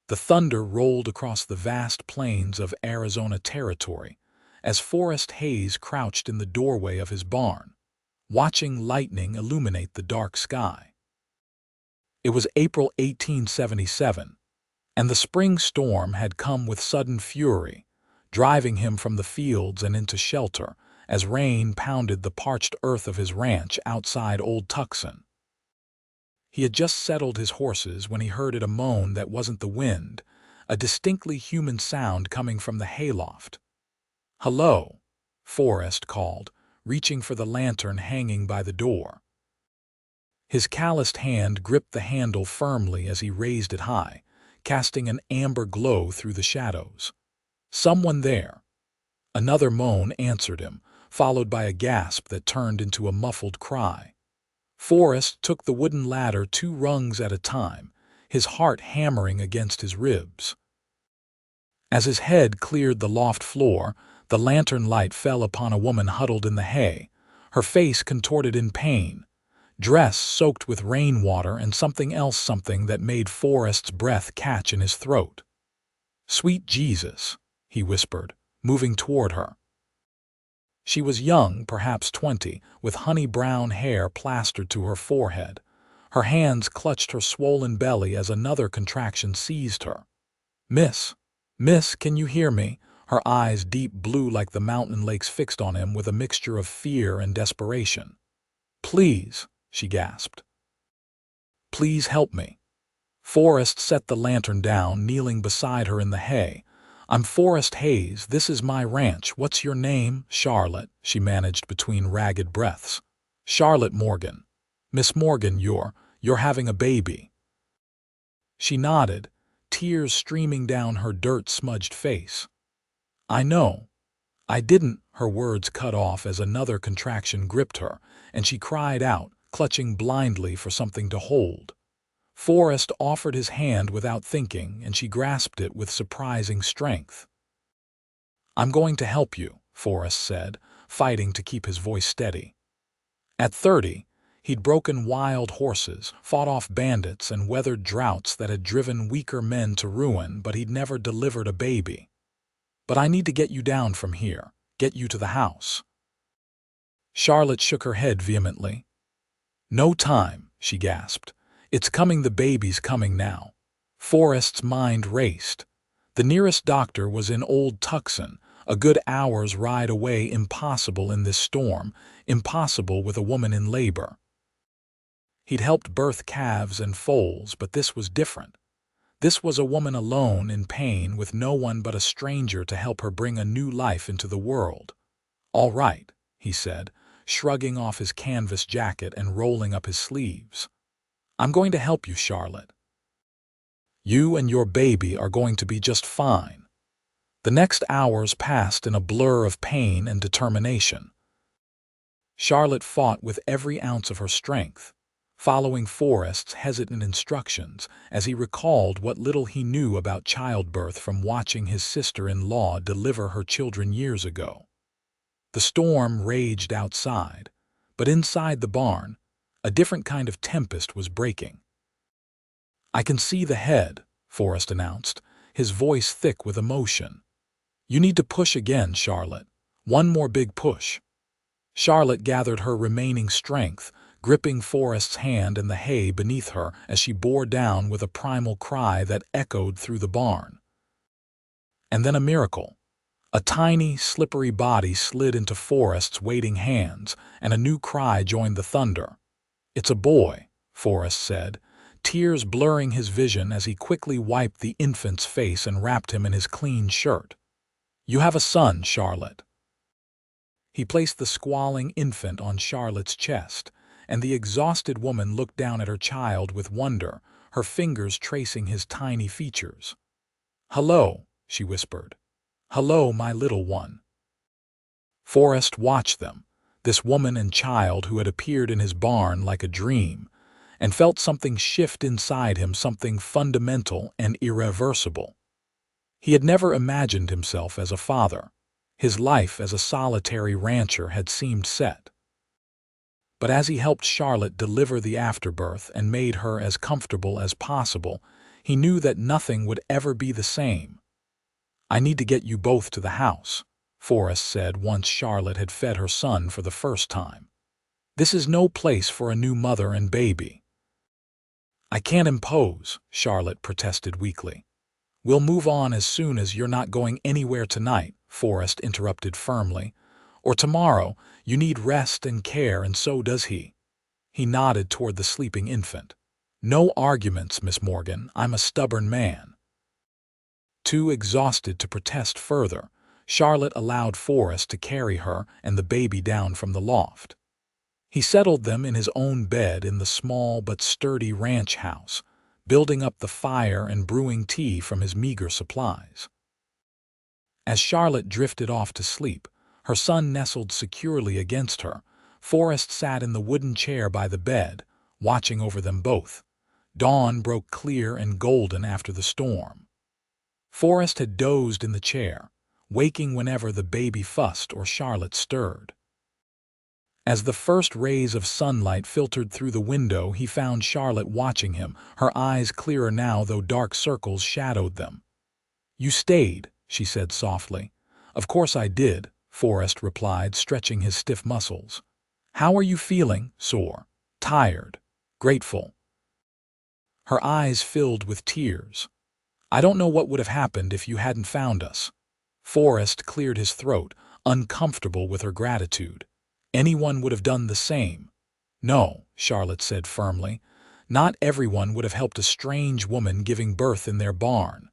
The thunder rolled across the vast plains of Arizona Territory as Forrest Hayes crouched in the doorway of his barn, watching lightning illuminate the dark sky. It was April 1877, and the spring storm had come with sudden fury, driving him from the fields and into shelter as rain pounded the parched earth of his ranch outside Old Tucson. He had just settled his horses when he heard a moan that wasn't the wind, a distinctly human sound coming from the hayloft. "Hello," Forrest called, reaching for the lantern hanging by the door. His calloused hand gripped the handle firmly as he raised it high, casting an amber glow through the shadows. "Someone there." Another moan answered him, followed by a gasp that turned into a muffled cry. Forrest took the wooden ladder 2 rungs at a time, his heart hammering against his ribs. As his head cleared the loft floor, the lantern light fell upon a woman huddled in the hay, her face contorted in pain, dress soaked with rainwater and something that made Forrest's breath catch in his throat. "Sweet Jesus," he whispered, moving toward her. She was young, perhaps 20, with honey-brown hair plastered to her forehead. Her hands clutched her swollen belly as another contraction seized her. Miss, can you hear me?" Her eyes deep blue like the mountain lakes fixed on him with a mixture of fear and desperation. "Please," she gasped. "Please help me." Forrest set the lantern down, kneeling beside her in the hay. "I'm Forrest Hayes. This is my ranch. What's your name?" "Charlotte," she managed between ragged breaths. "Charlotte Morgan. Miss Morgan, you're having a baby." She nodded, tears streaming down her dirt-smudged face. "I know. I didn't," her words cut off as another contraction gripped her, and she cried out, clutching blindly for something to hold. Forrest offered his hand without thinking, and she grasped it with surprising strength. "I'm going to help you," Forrest said, fighting to keep his voice steady. At 30, he'd broken wild horses, fought off bandits, and weathered droughts that had driven weaker men to ruin, but he'd never delivered a baby. "But I need to get you down from here, get you to the house." Charlotte shook her head vehemently. "No time," she gasped. "It's coming, the baby's coming now." Forrest's mind raced. The nearest doctor was in Old Tucson, a good hour's ride away. Impossible in this storm, impossible with a woman in labor. He'd helped birth calves and foals, but this was different. This was a woman alone in pain, with no one but a stranger to help her bring a new life into the world. "All right," he said, shrugging off his canvas jacket and rolling up his sleeves. "I'm going to help you, Charlotte. You and your baby are going to be just fine." The next hours passed in a blur of pain and determination. Charlotte fought with every ounce of her strength, following Forrest's hesitant instructions as he recalled what little he knew about childbirth from watching his sister-in-law deliver her children years ago. The storm raged outside, but inside the barn, a different kind of tempest was breaking. "I can see the head," Forrest announced, his voice thick with emotion. "You need to push again, Charlotte. One more big push." Charlotte gathered her remaining strength, gripping Forrest's hand and the hay beneath her as she bore down with a primal cry that echoed through the barn. And then a miracle. A tiny, slippery body slid into Forrest's waiting hands, and a new cry joined the thunder. "It's a boy," Forrest said, tears blurring his vision as he quickly wiped the infant's face and wrapped him in his clean shirt. "You have a son, Charlotte." He placed the squalling infant on Charlotte's chest, and the exhausted woman looked down at her child with wonder, her fingers tracing his tiny features. "Hello," she whispered. "Hello, my little one." Forrest watched them, this woman and child who had appeared in his barn like a dream, and felt something shift inside him, something fundamental and irreversible. He had never imagined himself as a father. His life as a solitary rancher had seemed set. But as he helped Charlotte deliver the afterbirth and made her as comfortable as possible, He knew that nothing would ever be the same. "I need to get you both to the house," Forrest said once Charlotte had fed her son for the first time. "This is no place for a new mother and baby." "I can't impose," Charlotte protested weakly. "We'll move on as soon as you're not going anywhere tonight," Forrest interrupted firmly. "Or tomorrow. You need rest and care, and so does he." He nodded toward the sleeping infant. "No arguments, Miss Morgan. I'm a stubborn man." Too exhausted to protest further, Charlotte allowed Forrest to carry her and the baby down from the loft. He settled them in his own bed in the small but sturdy ranch house, building up the fire and brewing tea from his meager supplies. As Charlotte drifted off to sleep, her son nestled securely against her. Forrest sat in the wooden chair by the bed, watching over them both. Dawn broke clear and golden after the storm. Forrest had dozed in the chair, waking whenever the baby fussed or Charlotte stirred. As the first rays of sunlight filtered through the window, he found Charlotte watching him, her eyes clearer now though dark circles shadowed them. "You stayed," she said softly. "Of course I did," Forrest replied, stretching his stiff muscles. "How are you feeling?" "Sore. Tired. Grateful." Her eyes filled with tears. "I don't know what would have happened if you hadn't found us." Forrest cleared his throat, uncomfortable with her gratitude. "Anyone would have done the same." "No," Charlotte said firmly. "Not everyone would have helped a strange woman giving birth in their barn."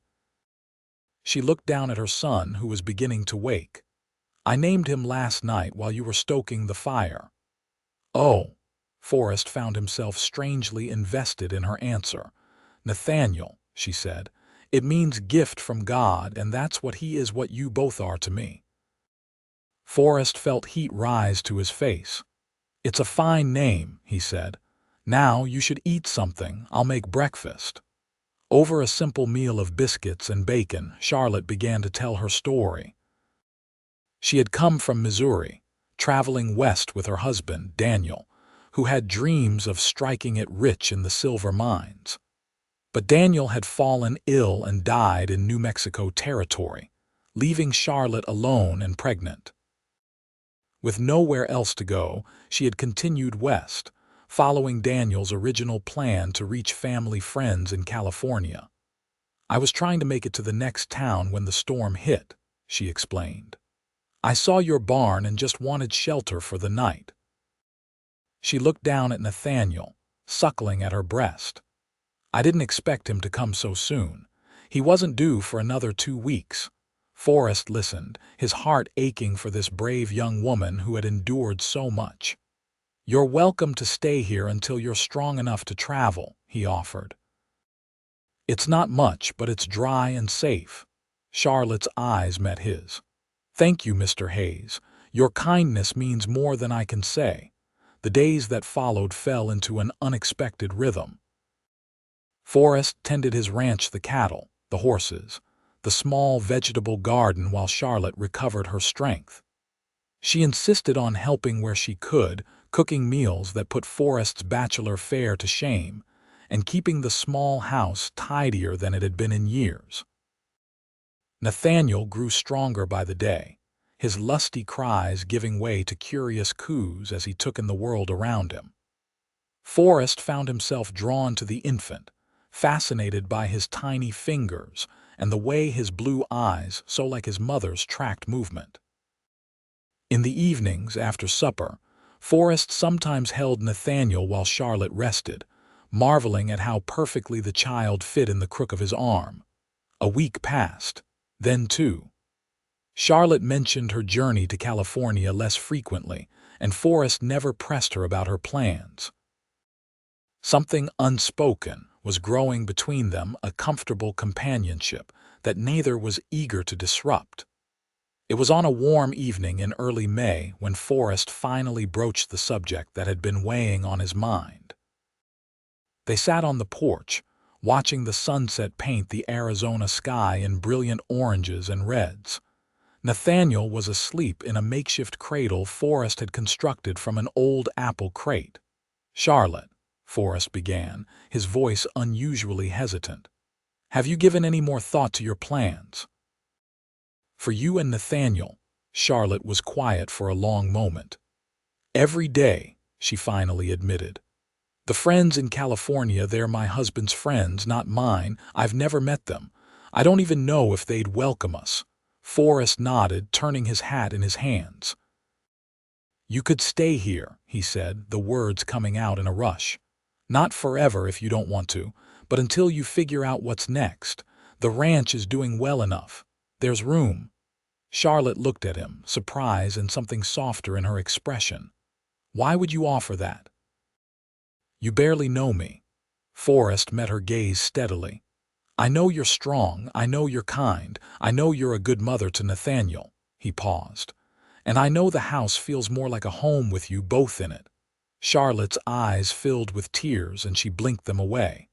She looked down at her son, who was beginning to wake. "I named him last night while you were stoking the fire." "Oh." Forrest found himself strangely invested in her answer. "Nathaniel," she said. "It means gift from God, and that's what he is, what you both are to me." Forrest felt heat rise to his face. "It's a fine name," he said. "Now you should eat something. I'll make breakfast." Over a simple meal of biscuits and bacon, Charlotte began to tell her story. She had come from Missouri, traveling west with her husband, Daniel, who had dreams of striking it rich in the silver mines. But Daniel had fallen ill and died in New Mexico territory, leaving Charlotte alone and pregnant. With nowhere else to go, she had continued west, following Daniel's original plan to reach family friends in California. "I was trying to make it to the next town when the storm hit," she explained. "I saw your barn and just wanted shelter for the night." She looked down at Nathaniel, suckling at her breast. "I didn't expect him to come so soon. He wasn't due for another 2 weeks." Forrest listened, his heart aching for this brave young woman who had endured so much. "You're welcome to stay here until you're strong enough to travel," he offered. "It's not much, but it's dry and safe." Charlotte's eyes met his. "Thank you, Mr. Hayes. Your kindness means more than I can say." The days that followed fell into an unexpected rhythm. Forrest tended his ranch, the cattle, the horses, the small vegetable garden, while Charlotte recovered her strength. She insisted on helping where she could, cooking meals that put Forrest's bachelor fare to shame, and keeping the small house tidier than it had been in years. Nathaniel grew stronger by the day, his lusty cries giving way to curious coos as he took in the world around him. Forrest found himself drawn to the infant, fascinated by his tiny fingers and the way his blue eyes, so like his mother's, tracked movement. In the evenings, after supper, Forrest sometimes held Nathaniel while Charlotte rested, marveling at how perfectly the child fit in the crook of his arm. A week passed. Then 2. Charlotte mentioned her journey to California less frequently, and Forrest never pressed her about her plans. Something unspoken was growing between them, a comfortable companionship that neither was eager to disrupt. It was on a warm evening in early May when Forrest finally broached the subject that had been weighing on his mind. They sat on the porch, watching the sunset paint the Arizona sky in brilliant oranges and reds. Nathaniel was asleep in a makeshift cradle Forrest had constructed from an old apple crate. "Charlotte," Forrest began, his voice unusually hesitant. Have you given any more thought to your plans? For you and Nathaniel, Charlotte was quiet for a long moment. Every day, she finally admitted. The friends in California, they're my husband's friends, not mine. I've never met them. I don't even know if they'd welcome us. Forrest nodded, turning his hat in his hands. You could stay here, he said, the words coming out in a rush. Not forever if you don't want to, but until you figure out what's next. The ranch is doing well enough. There's room. Charlotte looked at him, surprise and something softer in her expression. Why would you offer that? You barely know me. Forrest met her gaze steadily. I know you're strong, I know you're kind, I know you're a good mother to Nathaniel. He paused. And I know the house feels more like a home with you both in it. Charlotte's eyes filled with tears and she blinked them away.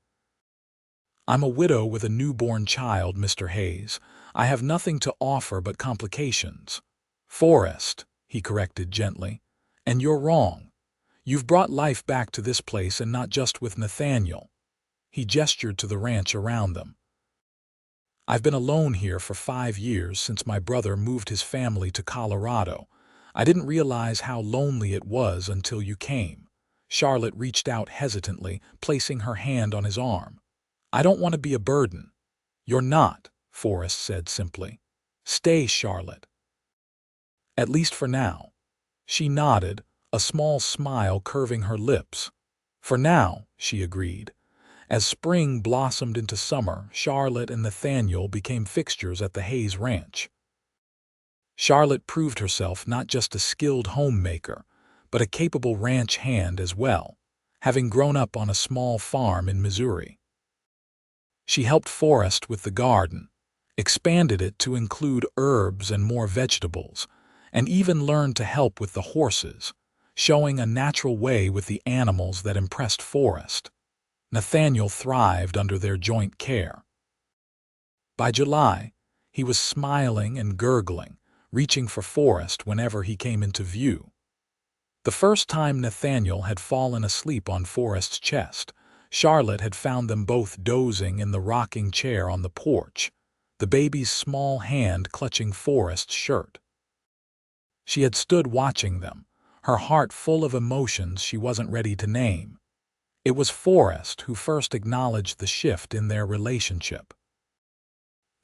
I'm a widow with a newborn child, Mr. Hayes. I have nothing to offer but complications. Forrest, he corrected gently. And you're wrong. You've brought life back to this place and not just with Nathaniel. He gestured to the ranch around them. I've been alone here for 5 years since my brother moved his family to Colorado. I didn't realize how lonely it was until you came. Charlotte reached out hesitantly, placing her hand on his arm. I don't want to be a burden. You're not, Forrest said simply. Stay, Charlotte. At least for now. She nodded, a small smile curving her lips. For now, she agreed. As spring blossomed into summer, Charlotte and Nathaniel became fixtures at the Hayes Ranch. Charlotte proved herself not just a skilled homemaker, but a capable ranch hand as well, having grown up on a small farm in Missouri. She helped Forrest with the garden, expanded it to include herbs and more vegetables, and even learned to help with the horses, showing a natural way with the animals that impressed Forrest. Nathaniel thrived under their joint care. By July, he was smiling and gurgling, reaching for Forrest whenever he came into view. The first time Nathaniel had fallen asleep on Forrest's chest, Charlotte had found them both dozing in the rocking chair on the porch, the baby's small hand clutching Forrest's shirt. She had stood watching them, her heart full of emotions she wasn't ready to name. It was Forrest who first acknowledged the shift in their relationship.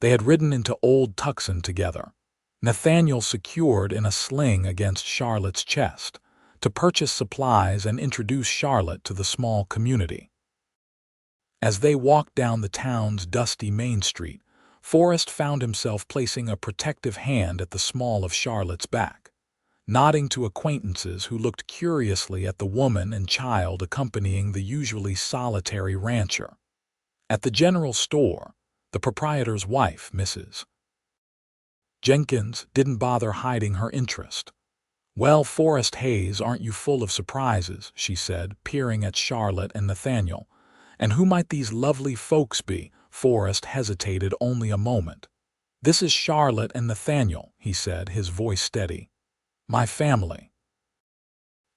They had ridden into Old Tucson together, Nathaniel secured in a sling against Charlotte's chest, to purchase supplies and introduce Charlotte to the small community. As they walked down the town's dusty main street, Forrest found himself placing a protective hand at the small of Charlotte's back, nodding to acquaintances who looked curiously at the woman and child accompanying the usually solitary rancher. At the general store, the proprietor's wife, Mrs. Jenkins, didn't bother hiding her interest. Well, Forrest Hayes, aren't you full of surprises, she said, peering at Charlotte and Nathaniel. And who might these lovely folks be? Forrest hesitated only a moment. This is Charlotte and Nathaniel, he said, his voice steady. My family.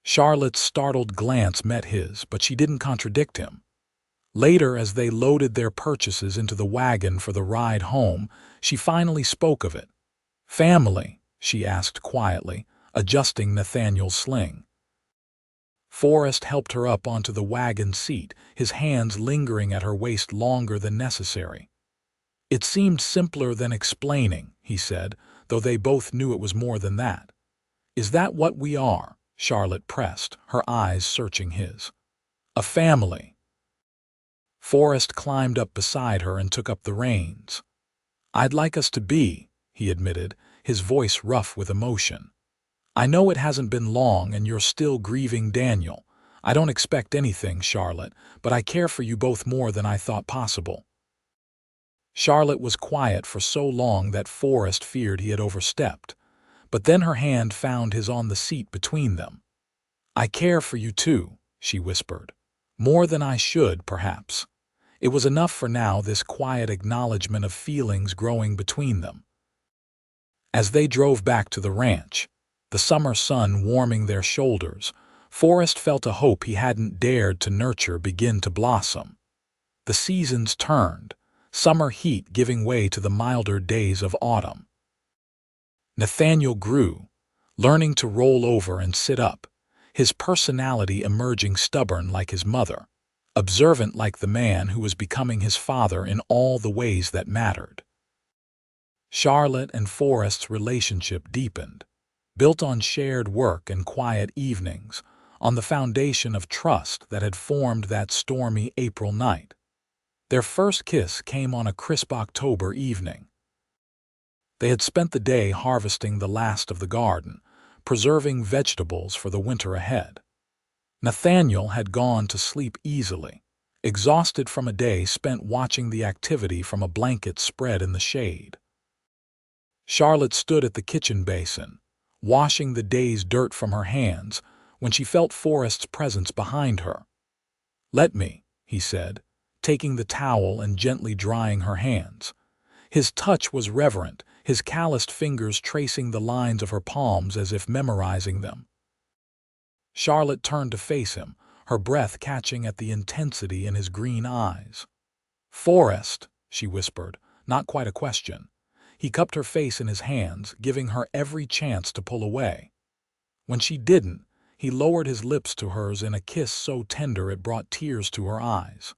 Charlotte's startled glance met his, but she didn't contradict him. Later, as they loaded their purchases into the wagon for the ride home, she finally spoke of it. Family, she asked quietly, adjusting Nathaniel's sling. Forrest helped her up onto the wagon seat, his hands lingering at her waist longer than necessary. It seemed simpler than explaining, he said, though they both knew it was more than that. Is that what we are? Charlotte pressed, her eyes searching his. A family. Forrest climbed up beside her and took up the reins. I'd like us to be, he admitted, his voice rough with emotion. I know it hasn't been long and you're still grieving Daniel. I don't expect anything, Charlotte, but I care for you both more than I thought possible. Charlotte was quiet for so long that Forrest feared he had overstepped, but then her hand found his on the seat between them. I care for you too, she whispered. More than I should, perhaps. It was enough for now, this quiet acknowledgement of feelings growing between them. As they drove back to the ranch, the summer sun warming their shoulders, Forrest felt a hope he hadn't dared to nurture begin to blossom. The seasons turned. summer heat giving way to the milder days of autumn. Nathaniel grew, learning to roll over and sit up, his personality emerging stubborn like his mother, observant like the man who was becoming his father in all the ways that mattered. Charlotte and Forrest's relationship deepened, built on shared work and quiet evenings, on the foundation of trust that had formed that stormy April night. Their first kiss came on a crisp October evening. They had spent the day harvesting the last of the garden, preserving vegetables for the winter ahead. Nathaniel had gone to sleep easily, exhausted from a day spent watching the activity from a blanket spread in the shade. Charlotte stood at the kitchen basin, washing the day's dirt from her hands, when she felt Forrest's presence behind her. "Let me," he said, taking the towel and gently drying her hands. His touch was reverent, his calloused fingers tracing the lines of her palms as if memorizing them. Charlotte turned to face him, her breath catching at the intensity in his green eyes. "Forrest," she whispered, not quite a question. He cupped her face in his hands, giving her every chance to pull away. When she didn't, he lowered his lips to hers in a kiss so tender it brought tears to her eyes.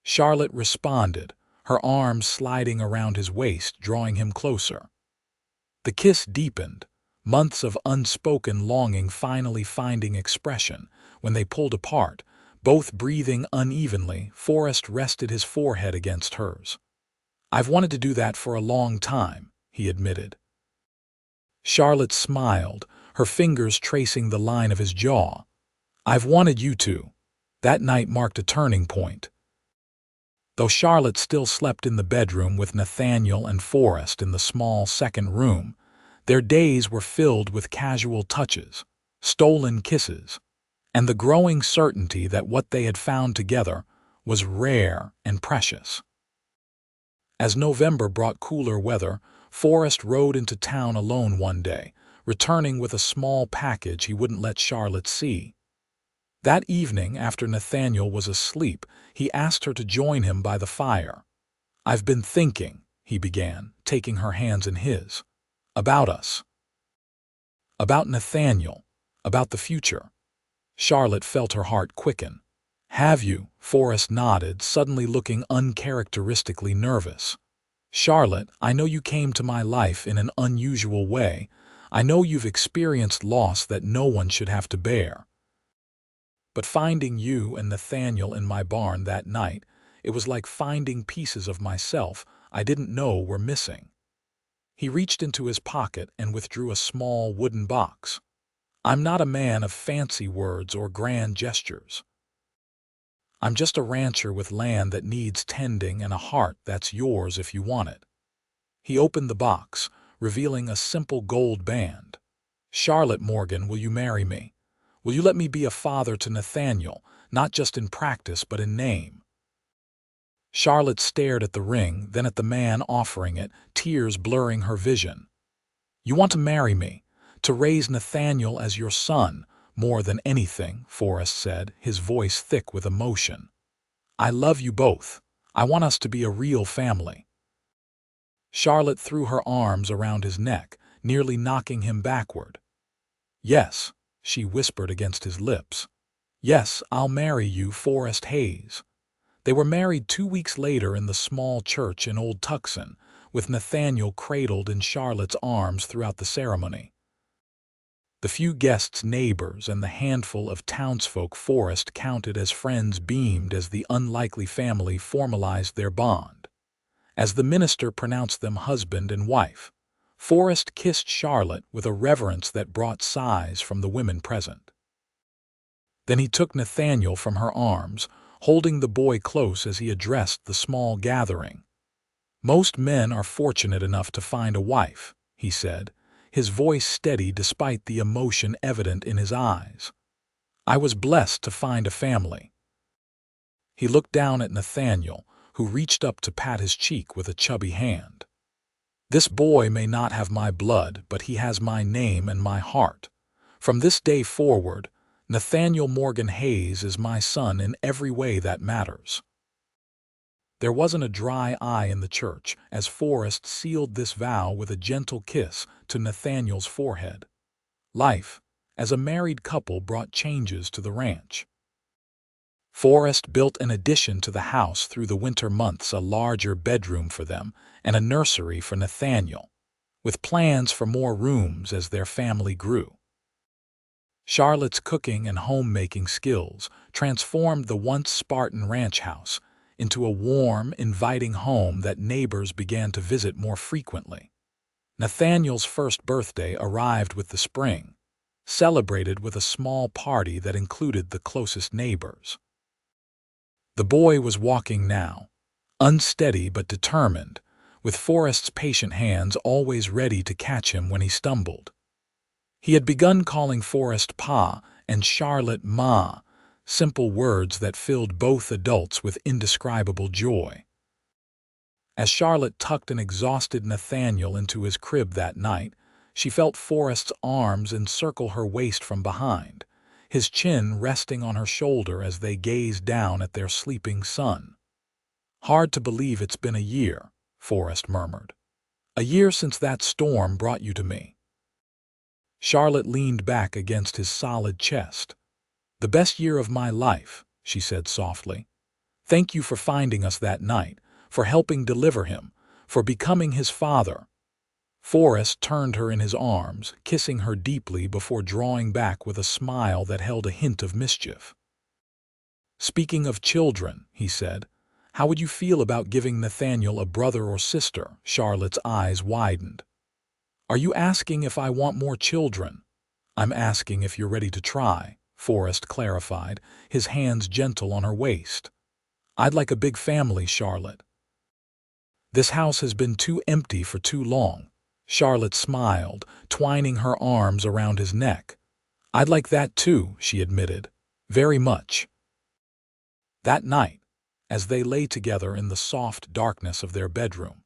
Charlotte responded, her arms sliding around his waist, drawing him closer. The kiss deepened, months of unspoken longing finally finding expression. When they pulled apart, both breathing unevenly, Forrest rested his forehead against hers. "I've wanted to do that for a long time," he admitted. Charlotte smiled, her fingers tracing the line of his jaw. "I've wanted you to." That night marked a turning point. Though Charlotte still slept in the bedroom with Nathaniel and Forrest in the small second room, their days were filled with casual touches, stolen kisses, and the growing certainty that what they had found together was rare and precious. As November brought cooler weather, Forrest rode into town alone one day, returning with a small package he wouldn't let Charlotte see. That evening, after Nathaniel was asleep, he asked her to join him by the fire. "I've been thinking," he began, taking her hands in his, "about us. About Nathaniel, about the future." Charlotte felt her heart quicken. "Have you?" Forrest nodded, suddenly looking uncharacteristically nervous. "Charlotte, I know you came to my life in an unusual way. I know you've experienced loss that no one should have to bear. But finding you and Nathaniel in my barn that night, it was like finding pieces of myself I didn't know were missing." He reached into his pocket and withdrew a small wooden box. "I'm not a man of fancy words or grand gestures. I'm just a rancher with land that needs tending and a heart that's yours if you want it." He opened the box, revealing a simple gold band. "Charlotte Morgan, will you marry me? Will you let me be a father to Nathaniel, not just in practice but in name?" Charlotte stared at the ring, then at the man offering it, tears blurring her vision. "You want to marry me, to raise Nathaniel as your son, more than anything," Forrest said, his voice thick with emotion. "I love you both. I want us to be a real family." Charlotte threw her arms around his neck, nearly knocking him backward. "Yes," she whispered against his lips. "Yes, I'll marry you, Forrest Hayes." They were married 2 weeks later in the small church in Old Tucson, with Nathaniel cradled in Charlotte's arms throughout the ceremony. The few guests, neighbors, and the handful of townsfolk Forrest counted as friends beamed as the unlikely family formalized their bond. As the minister pronounced them husband and wife, Forrest kissed Charlotte with a reverence that brought sighs from the women present. Then he took Nathaniel from her arms, holding the boy close as he addressed the small gathering. "Most men are fortunate enough to find a wife," he said, his voice steady despite the emotion evident in his eyes. "I was blessed to find a family." He looked down at Nathaniel, who reached up to pat his cheek with a chubby hand. "This boy may not have my blood, but he has my name and my heart. From this day forward, Nathaniel Morgan Hayes is my son in every way that matters." There wasn't a dry eye in the church as Forrest sealed this vow with a gentle kiss to Nathaniel's forehead. Life, as a married couple, brought changes to the ranch. Forrest built an addition to the house through the winter months, a larger bedroom for them and a nursery for Nathaniel, with plans for more rooms as their family grew. Charlotte's cooking and homemaking skills transformed the once Spartan ranch house into a warm, inviting home that neighbors began to visit more frequently. Nathaniel's first birthday arrived with the spring, celebrated with a small party that included the closest neighbors. The boy was walking now, unsteady but determined, with Forrest's patient hands always ready to catch him when he stumbled. He had begun calling Forrest Pa and Charlotte Ma, simple words that filled both adults with indescribable joy. As Charlotte tucked an exhausted Nathaniel into his crib that night, she felt Forrest's arms encircle her waist from behind, his chin resting on her shoulder as they gazed down at their sleeping son. "Hard to believe it's been a year," Forrest murmured. "A year since that storm brought you to me." Charlotte leaned back against his solid chest. "The best year of my life," she said softly. "Thank you for finding us that night, for helping deliver him, for becoming his father." Forrest turned her in his arms, kissing her deeply before drawing back with a smile that held a hint of mischief. "Speaking of children," he said, "how would you feel about giving Nathaniel a brother or sister?" Charlotte's eyes widened. "Are you asking if I want more children?" "I'm asking if you're ready to try," Forrest clarified, his hands gentle on her waist. "I'd like a big family, Charlotte." "This house has been too empty for too long." Charlotte smiled, twining her arms around his neck. "I'd like that too," she admitted. "Very much." That night, as they lay together in the soft darkness of their bedroom,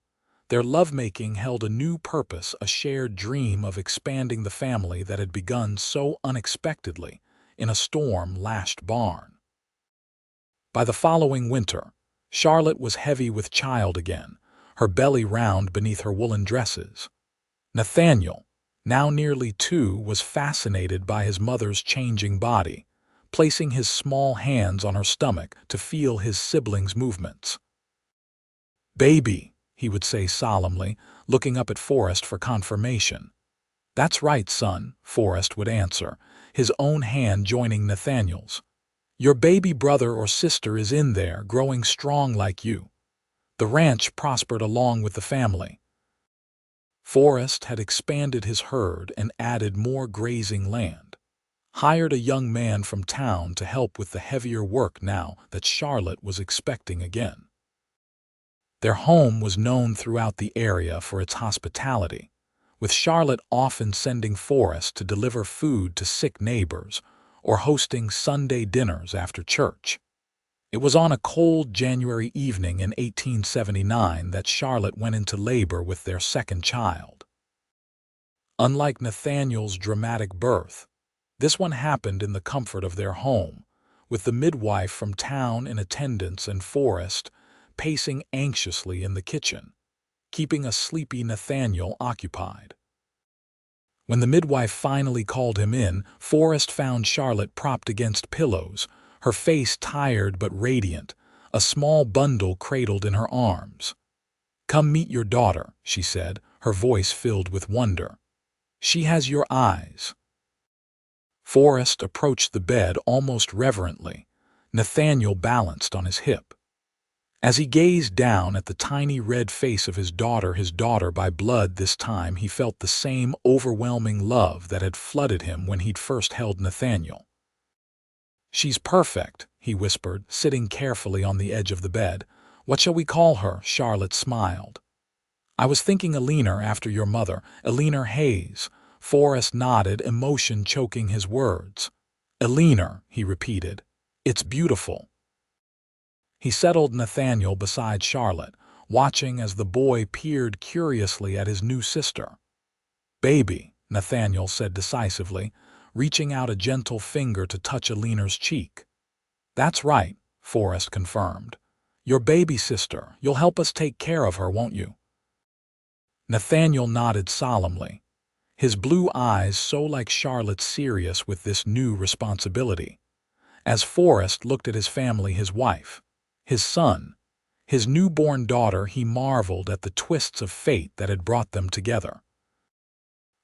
their lovemaking held a new purpose, a shared dream of expanding the family that had begun so unexpectedly in a storm-lashed barn. By the following winter, Charlotte was heavy with child again, her belly round beneath her woolen dresses. Nathaniel, now nearly 2, was fascinated by his mother's changing body, placing his small hands on her stomach to feel his siblings' movements. "Baby," he would say solemnly, looking up at Forrest for confirmation. "That's right, son," Forrest would answer, his own hand joining Nathaniel's. "Your baby brother or sister is in there, growing strong like you." The ranch prospered along with the family. Forrest had expanded his herd and added more grazing land, hired a young man from town to help with the heavier work now that Charlotte was expecting again. Their home was known throughout the area for its hospitality, with Charlotte often sending Forrest to deliver food to sick neighbors or hosting Sunday dinners after church. It was on a cold January evening in 1879 that Charlotte went into labor with their second child. Unlike Nathaniel's dramatic birth, this one happened in the comfort of their home, with the midwife from town in attendance and Forrest pacing anxiously in the kitchen, keeping a sleepy Nathaniel occupied. When the midwife finally called him in, Forrest found Charlotte propped against pillows, her face tired but radiant, a small bundle cradled in her arms. "Come meet your daughter," she said, her voice filled with wonder. "She has your eyes." Forrest approached the bed almost reverently, Nathaniel balanced on his hip. As he gazed down at the tiny red face of his daughter by blood this time, he felt the same overwhelming love that had flooded him when he'd first held Nathaniel. "She's perfect," he whispered, sitting carefully on the edge of the bed. "What shall we call her?" Charlotte smiled. "I was thinking Eleanor, after your mother, Eleanor Hayes." Forrest nodded, emotion choking his words. "Eleanor," he repeated. "It's beautiful." He settled Nathaniel beside Charlotte, watching as the boy peered curiously at his new sister. "Baby," Nathaniel said decisively, reaching out a gentle finger to touch Eleanor's cheek. "That's right," Forrest confirmed. Your baby sister. You'll help us take care of her, won't you?" Nathaniel nodded solemnly, his blue eyes so like Charlotte's serious with this new responsibility. As Forrest looked at his family, his wife, his son, his newborn daughter, he marveled at the twists of fate that had brought them together.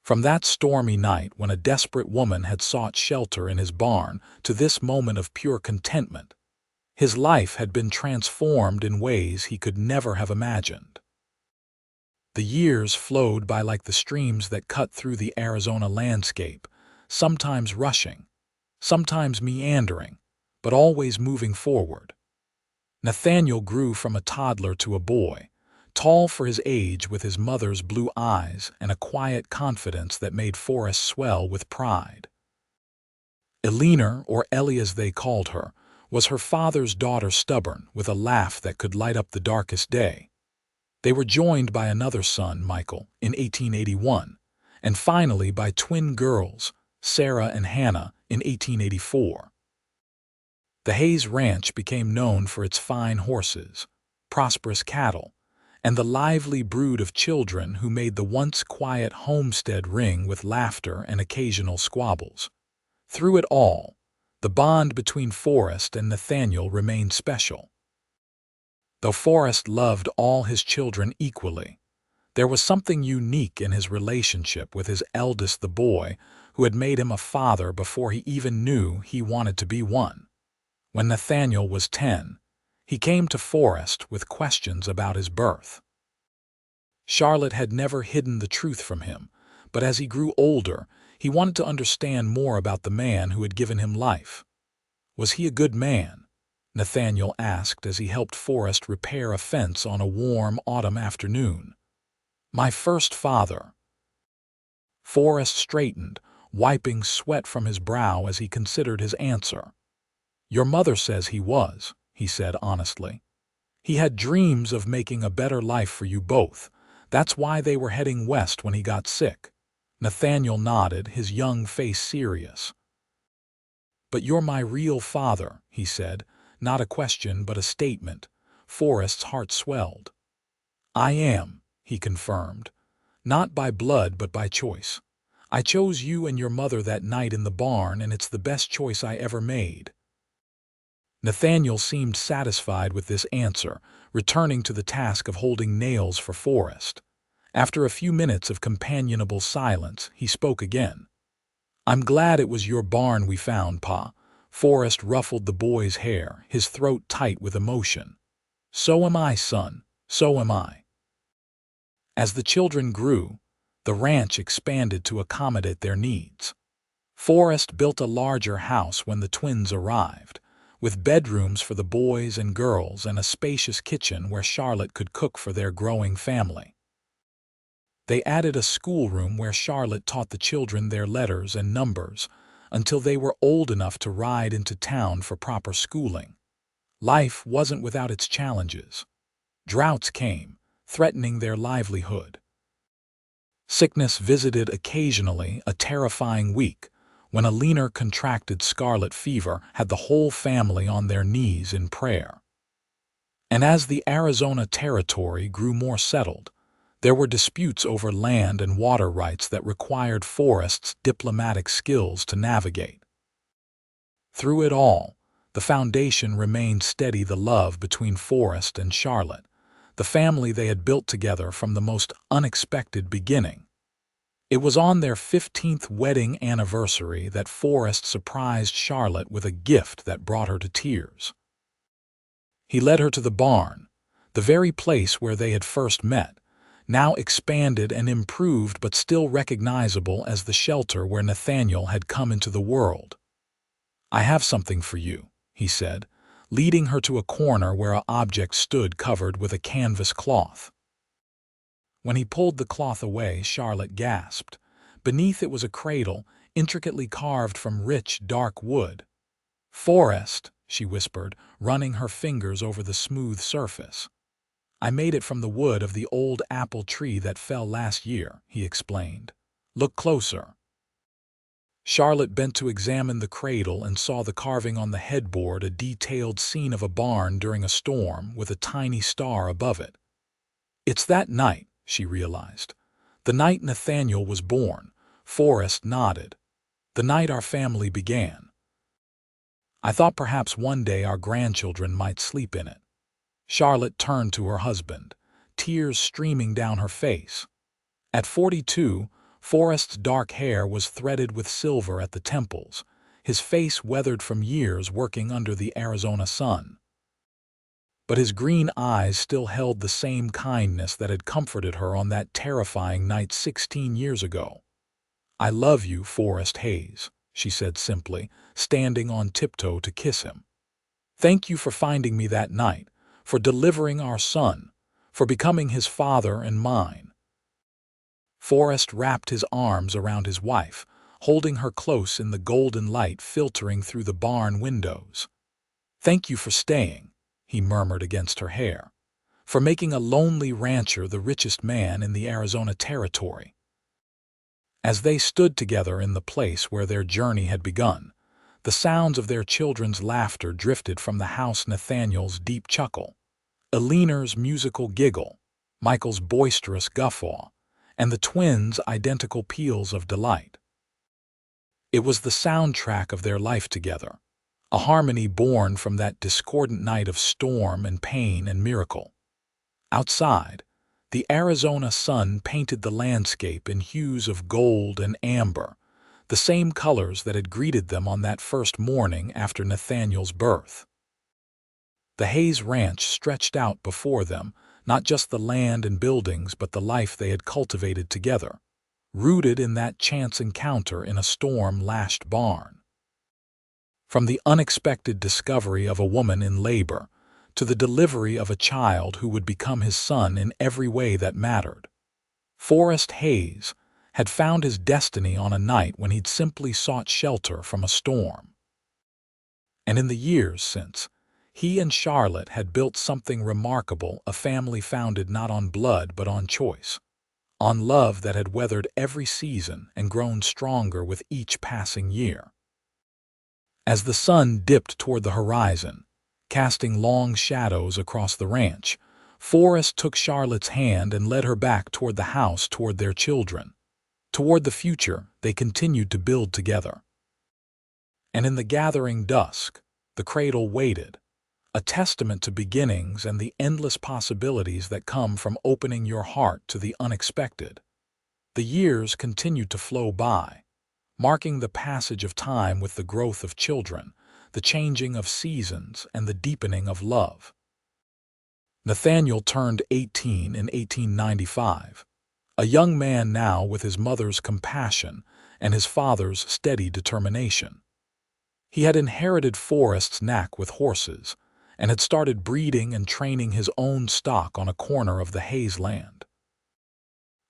From that stormy night when a desperate woman had sought shelter in his barn to this moment of pure contentment, his life had been transformed in ways he could never have imagined. The years flowed by like the streams that cut through the Arizona landscape, sometimes rushing, sometimes meandering, but always moving forward. Nathaniel grew from a toddler to a boy, tall for his age with his mother's blue eyes and a quiet confidence that made Forrest swell with pride. Eleanor, or Ellie as they called her, was her father's daughter, stubborn, with a laugh that could light up the darkest day. They were joined by another son, Michael, in 1881, and finally by twin girls, Sarah and Hannah, in 1884. The Hayes Ranch became known for its fine horses, prosperous cattle, and the lively brood of children who made the once quiet homestead ring with laughter and occasional squabbles. Through it all, the bond between Forrest and Nathaniel remained special. Though Forrest loved all his children equally, there was something unique in his relationship with his eldest, the boy, who had made him a father before he even knew he wanted to be one. When Nathaniel was 10, he came to Forrest with questions about his birth. Charlotte had never hidden the truth from him, but as he grew older, he wanted to understand more about the man who had given him life. Was he a good man? Nathaniel asked as he helped Forrest repair a fence on a warm autumn afternoon. "My first father." Forrest straightened, wiping sweat from his brow as he considered his answer. "Your mother says he was," he said honestly. "He had dreams of making a better life for you both. That's why they were heading west when he got sick." Nathaniel nodded, his young face serious. "But you're my real father," he said, not a question but a statement. Forrest's heart swelled. "I am," he confirmed, "not by blood but by choice. I chose you and your mother that night in the barn, and it's the best choice I ever made." Nathaniel seemed satisfied with this answer, returning to the task of holding nails for Forrest. After a few minutes of companionable silence, he spoke again. "I'm glad it was your barn we found, Pa." Forrest ruffled the boy's hair, his throat tight with emotion. "So am I, son, so am I." As the children grew, the ranch expanded to accommodate their needs. Forrest built a larger house when the twins arrived, with bedrooms for the boys and girls and a spacious kitchen where Charlotte could cook for their growing family. They added a schoolroom where Charlotte taught the children their letters and numbers until they were old enough to ride into town for proper schooling. Life wasn't without its challenges. Droughts came, threatening their livelihood. Sickness visited occasionally. A terrifying week, when Eleanor contracted scarlet fever, had the whole family on their knees in prayer. And as the Arizona territory grew more settled, there were disputes over land and water rights that required Forrest's diplomatic skills to navigate. Through it all, the foundation remained steady: the love between Forrest and Charlotte, the family they had built together from the most unexpected beginning. It was on their 15th wedding anniversary that Forrest surprised Charlotte with a gift that brought her to tears. He led her to the barn, the very place where they had first met, now expanded and improved but still recognizable as the shelter where Nathaniel had come into the world. "I have something for you," he said, leading her to a corner where an object stood covered with a canvas cloth. When he pulled the cloth away, Charlotte gasped. Beneath it was a cradle, intricately carved from rich, dark wood. "Forrest," she whispered, running her fingers over the smooth surface. "I made it from the wood of the old apple tree that fell last year," he explained. "Look closer." Charlotte bent to examine the cradle and saw the carving on the headboard, a detailed scene of a barn during a storm with a tiny star above it. It's that night, she realized. The night Nathaniel was born. Forrest nodded. The night our family began. I thought perhaps one day our grandchildren might sleep in it. Charlotte turned to her husband, tears streaming down her face. At 42, Forrest's dark hair was threaded with silver at the temples, his face weathered from years working under the Arizona sun. But his green eyes still held the same kindness that had comforted her on that terrifying night 16 years ago. "I love you, Forrest Hayes," she said simply, standing on tiptoe to kiss him. "Thank you for finding me that night, for delivering our son, for becoming his father and mine." Forrest wrapped his arms around his wife, holding her close in the golden light filtering through the barn windows. "Thank you for staying," he murmured against her hair, "for making a lonely rancher the richest man in the Arizona territory." As they stood together in the place where their journey had begun, the sounds of their children's laughter drifted from the house, Nathaniel's deep chuckle, Eleanor's musical giggle, Michael's boisterous guffaw, and the twins' identical peals of delight. It was the soundtrack of their life together, a harmony born from that discordant night of storm and pain and miracle. Outside, the Arizona sun painted the landscape in hues of gold and amber, the same colors that had greeted them on that first morning after Nathaniel's birth. The Hayes Ranch stretched out before them, not just the land and buildings but the life they had cultivated together, rooted in that chance encounter in a storm-lashed barn. From the unexpected discovery of a woman in labor to the delivery of a child who would become his son in every way that mattered, Forrest Hayes had found his destiny on a night when he'd simply sought shelter from a storm. And in the years since, he and Charlotte had built something remarkable, a family founded not on blood but on choice, on love that had weathered every season and grown stronger with each passing year. As the sun dipped toward the horizon, casting long shadows across the ranch, Forrest took Charlotte's hand and led her back toward the house, toward their children. Toward the future they continued to build together. And in the gathering dusk, the cradle waited, a testament to beginnings and the endless possibilities that come from opening your heart to the unexpected. The years continued to flow by, marking the passage of time with the growth of children, the changing of seasons, and the deepening of love. Nathaniel turned 18 in 1895, a young man now with his mother's compassion and his father's steady determination. He had inherited Forrest's knack with horses and had started breeding and training his own stock on a corner of the Hayes land.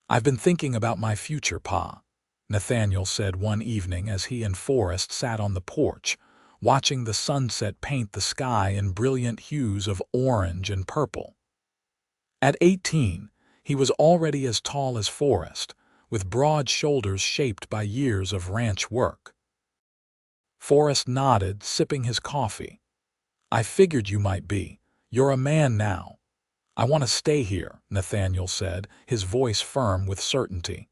"I've been thinking about my future, Pa," Nathaniel said one evening as he and Forrest sat on the porch, watching the sunset paint the sky in brilliant hues of orange and purple. At 18, he was already as tall as Forrest, with broad shoulders shaped by years of ranch work. Forrest nodded, sipping his coffee. "I figured you might be. You're a man now." "I want to stay here," Nathaniel said, his voice firm with certainty.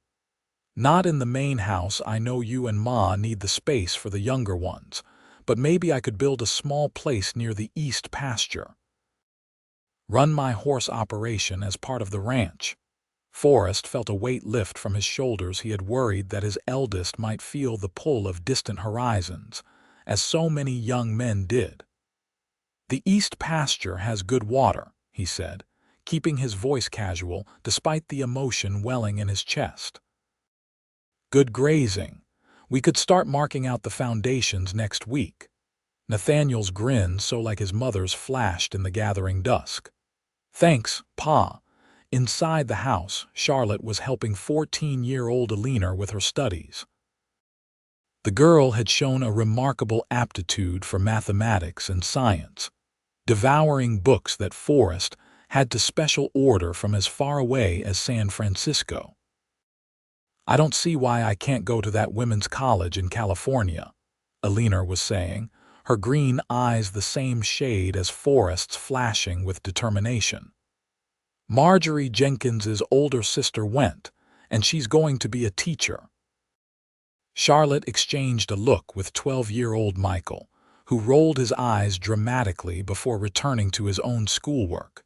"Not in the main house. I know you and Ma need the space for the younger ones, but maybe I could build a small place near the east pasture. Run my horse operation as part of the ranch." Forrest felt a weight lift from his shoulders. He had worried that his eldest might feel the pull of distant horizons, as so many young men did. "The east pasture has good water," he said, keeping his voice casual despite the emotion welling in his chest. "Good grazing. We could start marking out the foundations next week." Nathaniel's grin, so like his mother's, flashed in the gathering dusk. "Thanks, Pa." Inside the house, Charlotte was helping 14-year-old Eleanor with her studies. The girl had shown a remarkable aptitude for mathematics and science, devouring books that Forrest had to special order from as far away as San Francisco. I don't see why I can't go to that women's college in California, Alina was saying, her green eyes the same shade as Forrest's flashing with determination. Marjorie Jenkins's older sister went, and she's going to be a teacher. Charlotte exchanged a look with 12-year-old Michael, who rolled his eyes dramatically before returning to his own schoolwork.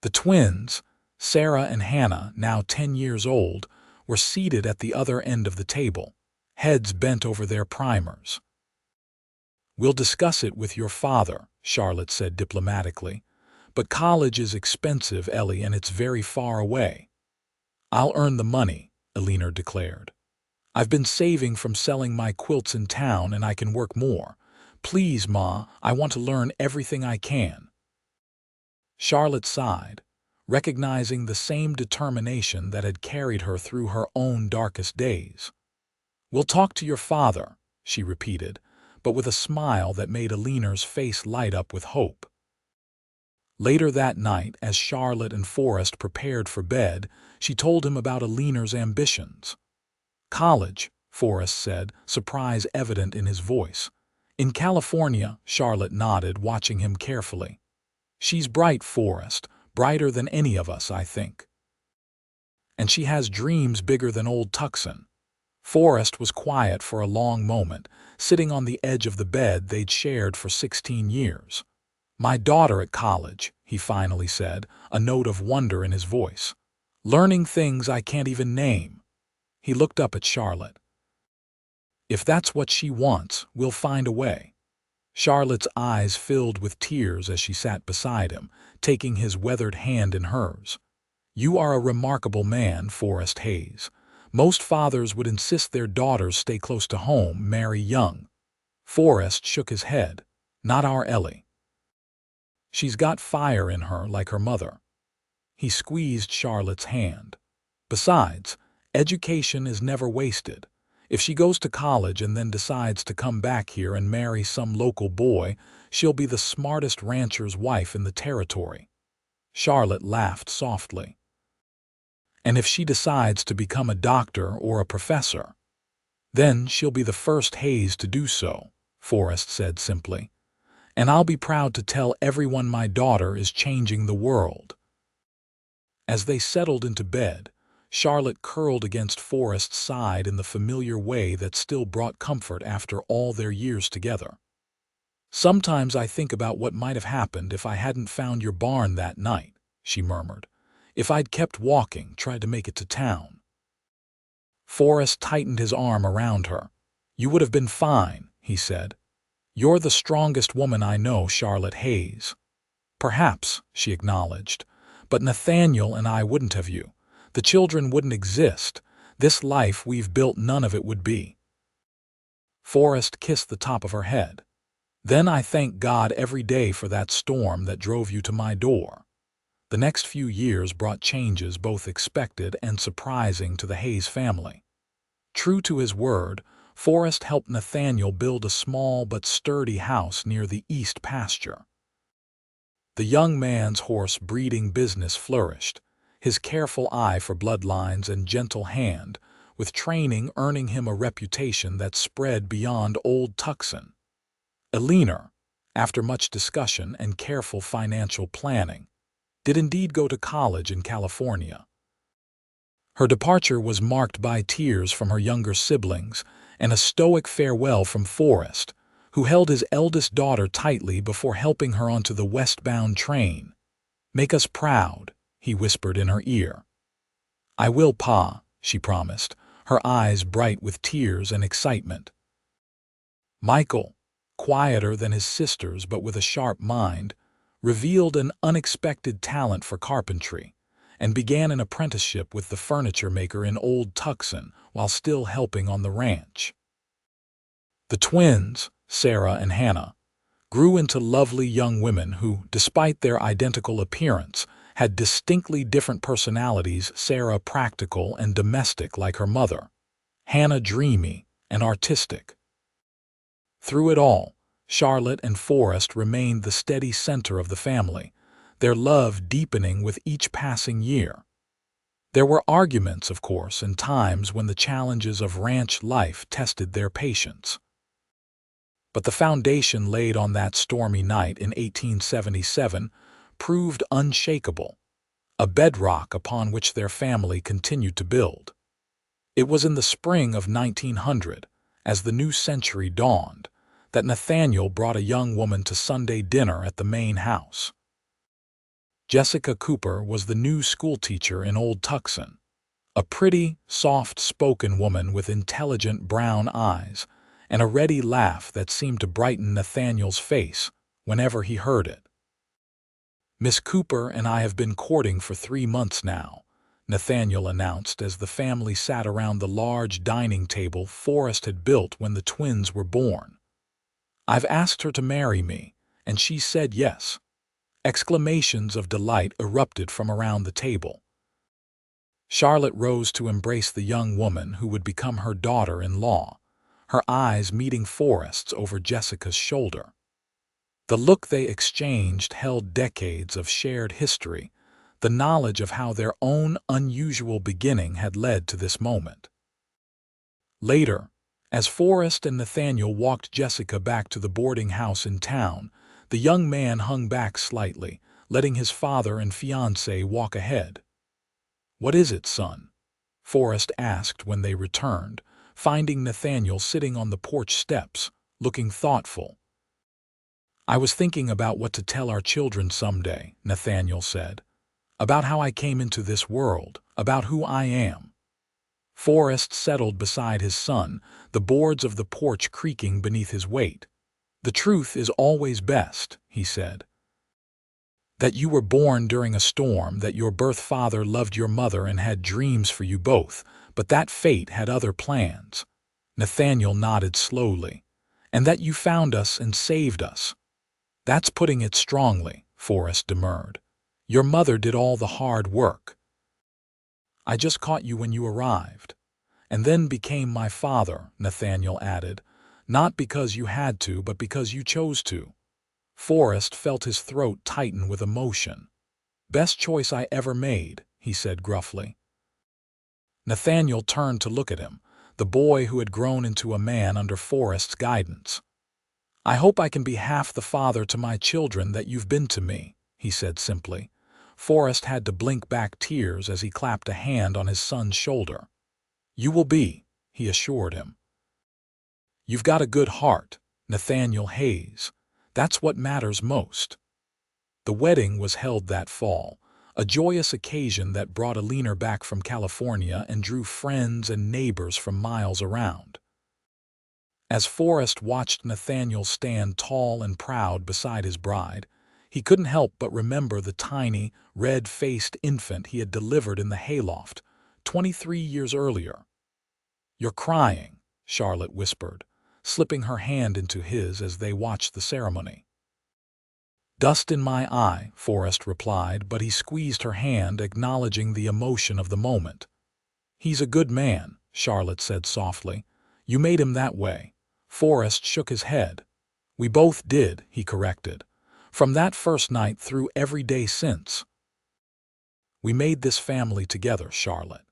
The twins, Sarah and Hannah, now 10 years old, were seated at the other end of the table, heads bent over their primers. "We'll discuss it with your father," Charlotte said diplomatically. "But college is expensive, Ellie, and it's very far away." "I'll earn the money," Alina declared. "I've been saving from selling my quilts in town, and I can work more. Please, Ma, I want to learn everything I can." Charlotte sighed, recognizing the same determination that had carried her through her own darkest days. "We'll talk to your father," she repeated, but with a smile that made Alina's face light up with hope. Later that night, as Charlotte and Forrest prepared for bed, she told him about Alina's ambitions. "College," Forrest said, surprise evident in his voice. "In California," Charlotte nodded, watching him carefully. "She's bright, Forrest, brighter than any of us, I think. And she has dreams bigger than old Tucson." Forrest was quiet for a long moment, sitting on the edge of the bed they'd shared for 16 years. "My daughter at college," he finally said, a note of wonder in his voice. "Learning things I can't even name." He looked up at Charlotte. "If that's what she wants, we'll find a way." Charlotte's eyes filled with tears as she sat beside him, taking his weathered hand in hers. "You are a remarkable man, Forrest Hayes. Most fathers would insist their daughters stay close to home, marry young." Forrest shook his head. "Not our Ellie. She's got fire in her like her mother." He squeezed Charlotte's hand. "Besides, education is never wasted. If she goes to college and then decides to come back here and marry some local boy, she'll be the smartest rancher's wife in the territory." Charlotte laughed softly. "And if she decides to become a doctor or a professor, then she'll be the first Hayes to do so," Forrest said simply. "And I'll be proud to tell everyone my daughter is changing the world." As they settled into bed, Charlotte curled against Forrest's side in the familiar way that still brought comfort after all their years together. "Sometimes I think about what might have happened if I hadn't found your barn that night," she murmured. "If I'd kept walking, tried to make it to town." Forrest tightened his arm around her. "You would have been fine," he said. "You're the strongest woman I know, Charlotte Hayes." "Perhaps," she acknowledged, "but Nathaniel and I wouldn't have you. The children wouldn't exist. This life we've built, none of it would be." Forrest kissed the top of her head. "Then I thank God every day for that storm that drove you to my door." The next few years brought changes both expected and surprising to the Hayes family. True to his word, Forrest helped Nathaniel build a small but sturdy house near the east pasture. The young man's horse breeding business flourished, his careful eye for bloodlines and gentle hand, with training earning him a reputation that spread beyond old Tucson. Alina, after much discussion and careful financial planning, did indeed go to college in California. Her departure was marked by tears from her younger siblings and a stoic farewell from Forrest, who held his eldest daughter tightly before helping her onto the westbound train. "Make us proud," he whispered in her ear. "I will, Pa," she promised, her eyes bright with tears and excitement. Michael, quieter than his sisters but with a sharp mind, revealed an unexpected talent for carpentry, and began an apprenticeship with the furniture maker in Old Tucson while still helping on the ranch. The twins, Sarah and Hannah, grew into lovely young women who, despite their identical appearance, had distinctly different personalities. Sarah practical and domestic like her mother, Hannah dreamy and artistic. Through it all, Charlotte and Forrest remained the steady center of the family, their love deepening with each passing year. There were arguments, of course, and times when the challenges of ranch life tested their patience. But the foundation laid on that stormy night in 1877 proved unshakable, a bedrock upon which their family continued to build. It was in the spring of 1900, as the new century dawned, that Nathaniel brought a young woman to Sunday dinner at the main house. Jessica Cooper was the new schoolteacher in Old Tucson, a pretty, soft-spoken woman with intelligent brown eyes and a ready laugh that seemed to brighten Nathaniel's face whenever he heard it. "Miss Cooper and I have been courting for 3 months now," Nathaniel announced as the family sat around the large dining table Forrest had built when the twins were born. "I've asked her to marry me, and she said yes." Exclamations of delight erupted from around the table. Charlotte rose to embrace the young woman who would become her daughter-in-law, her eyes meeting Forrest's over Jessica's shoulder. The look they exchanged held decades of shared history, the knowledge of how their own unusual beginning had led to this moment. Later, as Forrest and Nathaniel walked Jessica back to the boarding house in town, the young man hung back slightly, letting his father and fiancée walk ahead. "What is it, son?" Forrest asked when they returned, finding Nathaniel sitting on the porch steps, looking thoughtful. "I was thinking about what to tell our children someday," Nathaniel said. "About how I came into this world, about who I am." Forrest settled beside his son, the boards of the porch creaking beneath his weight. "The truth is always best," he said. "That you were born during a storm, that your birth father loved your mother and had dreams for you both, but that fate had other plans." Nathaniel nodded slowly. "And that you found us and saved us." "That's putting it strongly," Forrest demurred. "Your mother did all the hard work. I just caught you when you arrived. And then became my father," Nathaniel added, "not because you had to, but because you chose to." Forrest felt his throat tighten with emotion. "Best choice I ever made," he said gruffly. Nathaniel turned to look at him, the boy who had grown into a man under Forrest's guidance. "I hope I can be half the father to my children that you've been to me," he said simply. Forrest had to blink back tears as he clapped a hand on his son's shoulder. "You will be," he assured him. "You've got a good heart, Nathaniel Hayes. That's what matters most." The wedding was held that fall, a joyous occasion that brought Alina back from California and drew friends and neighbors from miles around. As Forrest watched Nathaniel stand tall and proud beside his bride, he couldn't help but remember the tiny, red-faced infant he had delivered in the hayloft 23 years earlier. "You're crying," Charlotte whispered, slipping her hand into his as they watched the ceremony. "Dust in my eye," Forrest replied, but he squeezed her hand, acknowledging the emotion of the moment. "He's a good man," Charlotte said softly. "You made him that way." Forrest shook his head. "We both did," he corrected. "From that first night through every day since. We made this family together, Charlotte."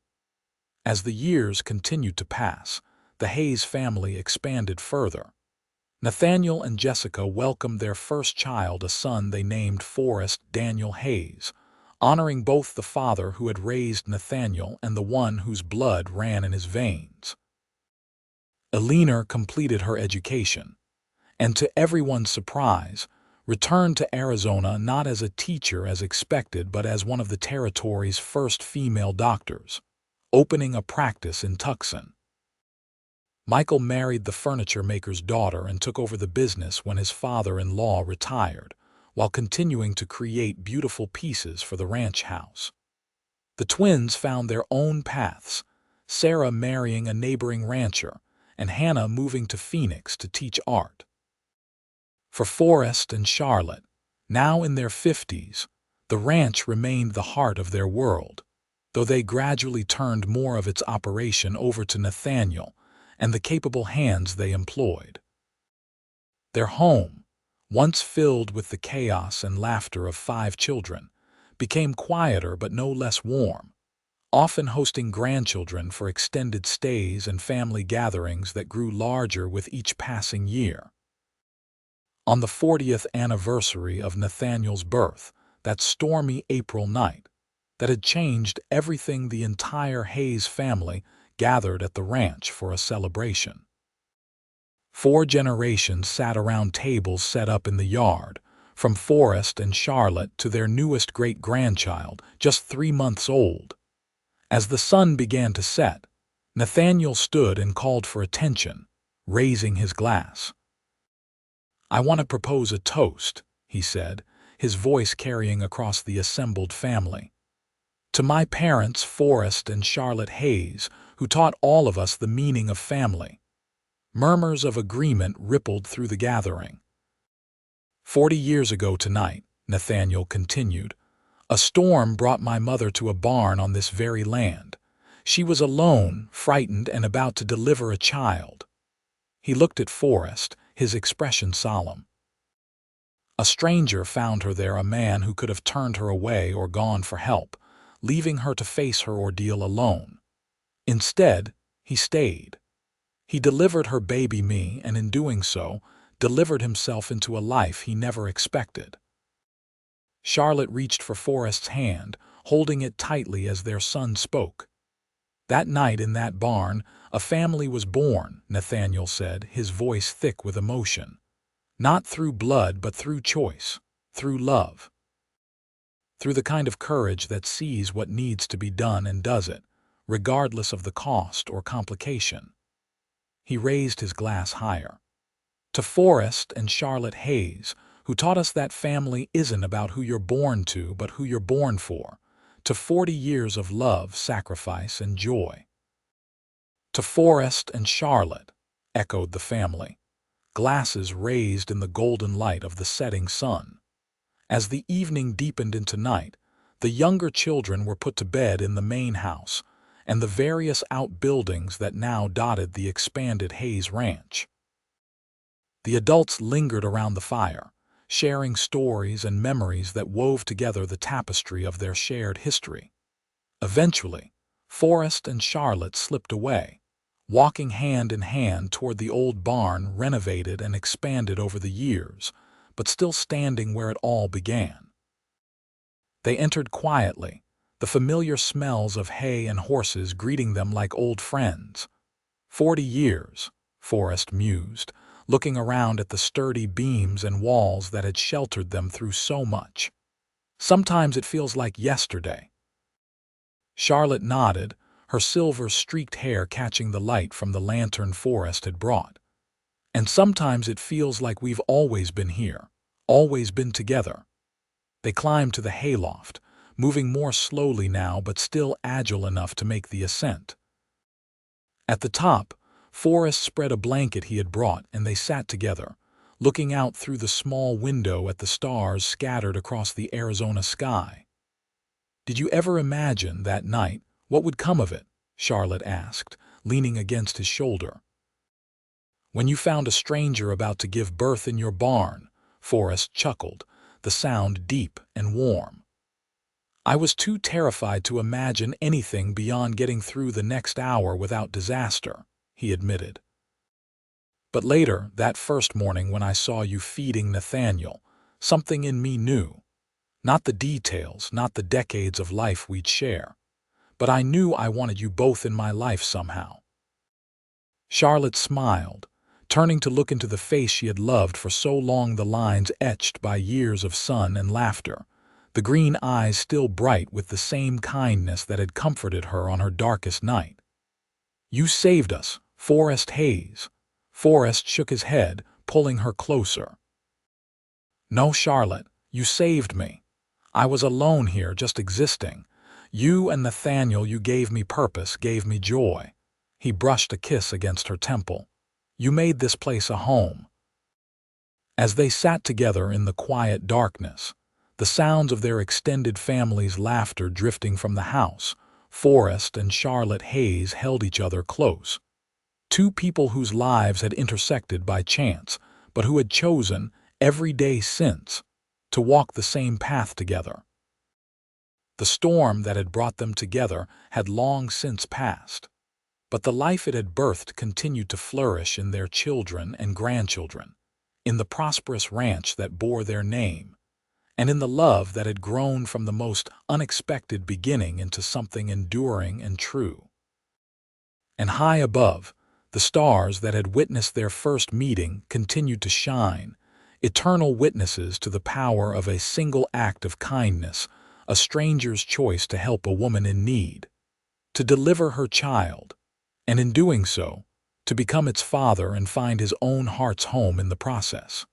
As the years continued to pass, the Hayes family expanded further. Nathaniel and Jessica welcomed their first child, a son they named Forrest Daniel Hayes, honoring both the father who had raised Nathaniel and the one whose blood ran in his veins. Alina completed her education, and to everyone's surprise, returned to Arizona not as a teacher as expected, but as one of the territory's first female doctors, opening a practice in Tucson. Michael married the furniture maker's daughter and took over the business when his father-in-law retired, while continuing to create beautiful pieces for the ranch house. The twins found their own paths, Sarah marrying a neighboring rancher, and Hannah moving to Phoenix to teach art. For Forrest and Charlotte, now in their 50s, the ranch remained the heart of their world, though they gradually turned more of its operation over to Nathaniel and the capable hands they employed. Their home, once filled with the chaos and laughter of 5 children, became quieter but no less warm, often hosting grandchildren for extended stays and family gatherings that grew larger with each passing year. On the 40th anniversary of Nathaniel's birth, that stormy April night, that had changed everything, the entire Hayes family gathered at the ranch for a celebration. 4 generations sat around tables set up in the yard, from Forrest and Charlotte to their newest great-grandchild, just 3 months old. As the sun began to set, Nathaniel stood and called for attention, raising his glass. "I want to propose a toast," he said, his voice carrying across the assembled family. "To my parents, Forrest and Charlotte Hayes, who taught all of us the meaning of family." Murmurs of agreement rippled through the gathering. 40 years ago tonight," Nathaniel continued, "a storm brought my mother to a barn on this very land. She was alone, frightened, and about to deliver a child." He looked at Forrest, his expression solemn. "A stranger found her there, a man who could have turned her away or gone for help, leaving her to face her ordeal alone. Instead, he stayed. He delivered her baby me, and in doing so, delivered himself into a life he never expected." Charlotte reached for Forrest's hand, holding it tightly as their son spoke. "That night in that barn, a family was born," Nathaniel said, his voice thick with emotion. "Not through blood, but through choice, through love. Through the kind of courage that sees what needs to be done and does it, regardless of the cost or complication." He raised his glass higher. "To Forrest and Charlotte Hayes, who taught us that family isn't about who you're born to, but who you're born for. To 40 years of love, sacrifice, and joy." "To Forrest and Charlotte," echoed the family, glasses raised in the golden light of the setting sun. As the evening deepened into night, the younger children were put to bed in the main house and the various outbuildings that now dotted the expanded Hayes Ranch. The adults lingered around the fire, sharing stories and memories that wove together the tapestry of their shared history. Eventually, Forrest and Charlotte slipped away, walking hand in hand toward the old barn, renovated and expanded over the years, but still standing where it all began. They entered quietly, the familiar smells of hay and horses greeting them like old friends. 40 years, Forrest mused, looking around at the sturdy beams and walls that had sheltered them through so much. "Sometimes it feels like yesterday." Charlotte nodded, her silver-streaked hair catching the light from the lantern Forrest had brought. "And sometimes it feels like we've always been here, always been together." They climbed to the hayloft, moving more slowly now but still agile enough to make the ascent. At the top, Forrest spread a blanket he had brought and they sat together, looking out through the small window at the stars scattered across the Arizona sky. "Did you ever imagine that night what would come of it?" Charlotte asked, leaning against his shoulder. "When you found a stranger about to give birth in your barn," Forrest chuckled, the sound deep and warm. "I was too terrified to imagine anything beyond getting through the next hour without disaster," he admitted. "But later, that first morning when I saw you feeding Nathaniel, something in me knew. Not the details, not the decades of life we'd share, but I knew I wanted you both in my life somehow." Charlotte smiled, turning to look into the face she had loved for so long, the lines etched by years of sun and laughter, the green eyes still bright with the same kindness that had comforted her on her darkest night. "You saved us, Forrest Hayes." Forrest shook his head, pulling her closer. "No, Charlotte, you saved me. I was alone here, just existing. You and Nathaniel, you gave me purpose, gave me joy." He brushed a kiss against her temple. "You made this place a home." As they sat together in the quiet darkness, the sounds of their extended family's laughter drifting from the house, Forrest and Charlotte Hayes held each other close. Two people whose lives had intersected by chance, but who had chosen, every day since, to walk the same path together. The storm that had brought them together had long since passed, but the life it had birthed continued to flourish in their children and grandchildren, in the prosperous ranch that bore their name, and in the love that had grown from the most unexpected beginning into something enduring and true. And high above, the stars that had witnessed their first meeting continued to shine, eternal witnesses to the power of a single act of kindness, a stranger's choice to help a woman in need, to deliver her child, and in doing so, to become its father and find his own heart's home in the process.